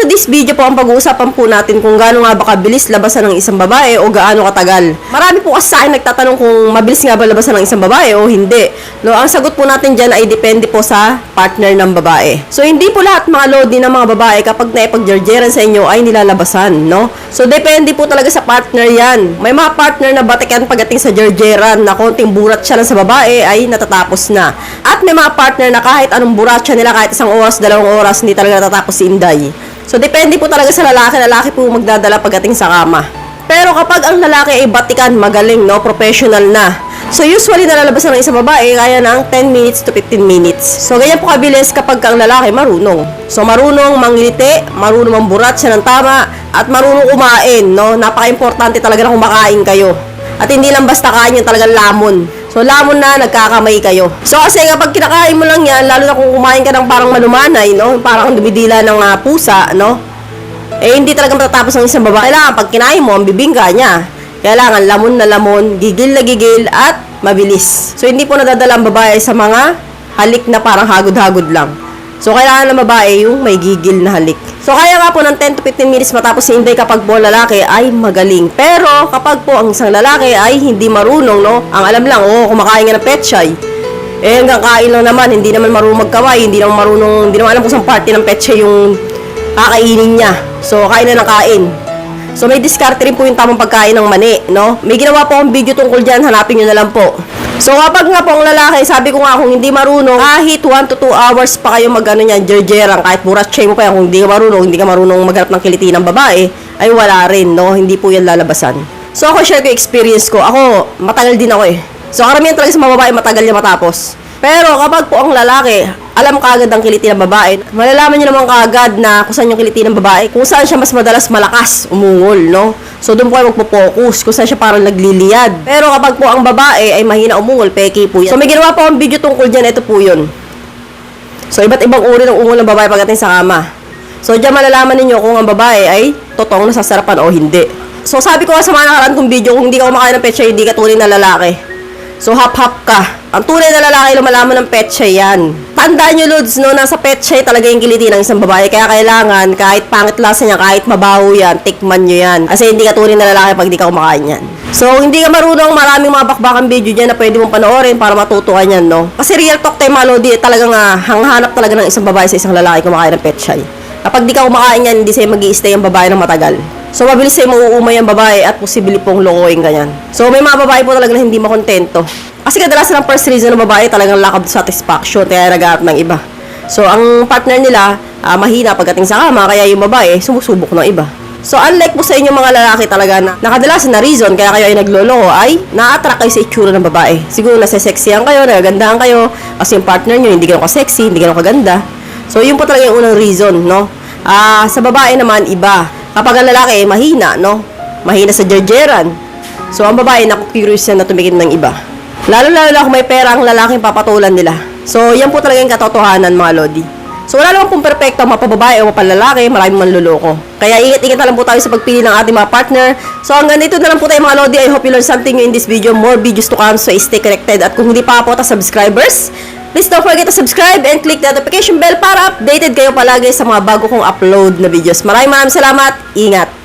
today's video po, ang pag-uusapan po natin kung gaano nga ba kabilis labasan ng isang babae o gaano katagal. Marami po kasi sa akin nagtatanong kung mabilis nga ba labasan ng isang babae o hindi. No, ang sagot po natin dyan ay depende po sa partner ng babae. So, hindi po lahat mga lodi ng mga babae kapag naipagjerjeran sa inyo ay nilalabasan, no? So, depende po talaga sa partner yan. May mga partner na batikan pagdating sa jerjeran na konting burat siya lang sa babae ay natatapos na. At may mga partner na kahit anong burat siya nila, kahit 1 oras, 2 oras, hindi talaga natatapos si Inday. So, depende po talaga sa lalaki. Lalaki po magdadala pagdating sa kama. Pero kapag ang lalaki ay batikan, magaling, no? Professional na. So, usually nalalabasan ng isang babae kaya ng 10 minutes to 15 minutes. So, ganyan po kabilis kapag ang lalaki marunong. So, marunong mangiliti, marunong mamburat siya ng tama, at marunong kumain, no? Napaka-importante talaga na kumakain kayo. At hindi lang basta kain yung talagang lamon. So, lamon na, nagkakamay kayo. So, kasi kapag kinakain mo lang yan, lalo na kung kumain ka ng parang malumanay, no? Parang dumidila ng pusa, no? Eh, hindi talaga matatapos ng isang babae. Kailangan, pag kinain mo, ang bibingka niya. Kailangan, lamon na lamon, gigil na gigil, at mabilis. So, hindi po nadadala ang babae sa mga halik na parang hagod-hagod lang. So, kailangan ng babae yung may gigil na halik. So, kaya nga po ng 10 to 15 minutes matapos si Inday kapag po lalaki ay magaling. Pero, kapag po ang isang lalaki ay hindi marunong, no? Ang alam lang, kumakain nga ng petchay. Eh, hanggang kain lang naman, hindi naman marunong magkaway, hindi naman alam kung saan party ng petchay yung kakainin niya. So, kain na ng kain. So, may diskarte rin po yung tamang pagkain ng mani, no? May ginawa po akong video tungkol dyan, hanapin nyo na lang po. So, kapag nga po ang lalaki, sabi ko nga kung hindi marunong, kahit 1 to 2 hours pa kayo mag-ano niyan, jerjerang, kahit burat siya mo pa yan, kung hindi ka marunong maghanap ng kiliti ng babae, ay wala rin, no? Hindi po yan lalabasan. So, ako share ko yung experience ko. Ako, matagal din ako eh. So, karamihan talaga sa mga babae, matagal niya matapos. Pero, kapag po ang lalaki, alam kaagad ang kiliti ng babae, malalaman niyo naman kaagad na kung saan yung kiliti ng babae, kung saan siya mas madalas malakas umungol, no? So, doon po kayo magpo-focus kung saan siya parang nagliliyad. Pero kapag po ang babae ay mahina umungol, peke po yan. So, may ginawa po ang video tungkol dyan, ito po yun. So, iba't ibang uri ng ungol ng babae pagdating sa kama. So, dyan malalaman ninyo kung ang babae ay totoong nasasarapan o hindi. So, sabi ko nga sa mga nakaraan kong video, kung hindi ka kumakain ng petchay, hindi ka tunay na lalaki. So, hap-hap ka. Ang tunay na lalaki, lumalaman ng petchay yan. Tandaan nyo, Lods, no, nasa petchay talaga yung kiliti ng isang babae. Kaya kailangan, kahit pangit lasa niya, kahit mabaho yan, tikman nyo yan. Kasi hindi ka tunay na lalaki pag di ka kumakain yan. So, hindi ka marunong, maraming mga bakbakan video dyan na pwede mong panoorin para matutukan yan, no? Kasi real talk tayo, mga Lodi, talagang hanghanap talaga ng isang babae sa isang lalaki kumakain ng petchay. Kapag di ka kumakain yan, hindi sa'yo mag-i-stay ang babae ng matagal. So, mabilis sa'yo mauumay ang babae at posible pong lokohin ka yan. So, may mga babae po talaga na hindi makontento. Kasi kadalasan ang first reason ng babae talagang lack of satisfaction, kaya naghahanap ng iba. So, ang partner nila, mahina pagdating sa kama, kaya yung babae, sumusubok ng iba. So, unlike po sa inyo mga lalaki talaga na nakadalasan na reason kaya kayo ay nagloloko ay na-attract kayo sa itsura ng babae. Siguro nasa-sexyan kayo, nagagandahan kayo, kasi yung partner nyo hindi ganun ka-sexy, hindi ganun kaganda. So, yun po talaga yung unang reason, no? Sa babae naman, iba. Kapag ang lalaki, mahina, no? Mahina sa jerjeran. So, ang babae, naku-curious yan na tumingin ng iba. Lalo-lalo na kung may pera ang lalaking papatulan nila. So, yan po talaga yung katotohanan, mga Lodi. So, wala naman pong perfecto, mapababae o mapalalaki, maraming manluloko. Kaya ingat-ingat na lang po tayo sa pagpili ng ating mga partner. So, hanggang dito na lang po tayo, mga Lodi. I hope you learned something new in this video. More videos to come, so stay connected. At kung hindi pa po subscribers, please don't forget to subscribe and click the notification bell para updated kayo palagi sa mga bago kong upload na videos. Maraming salamat. Ingat!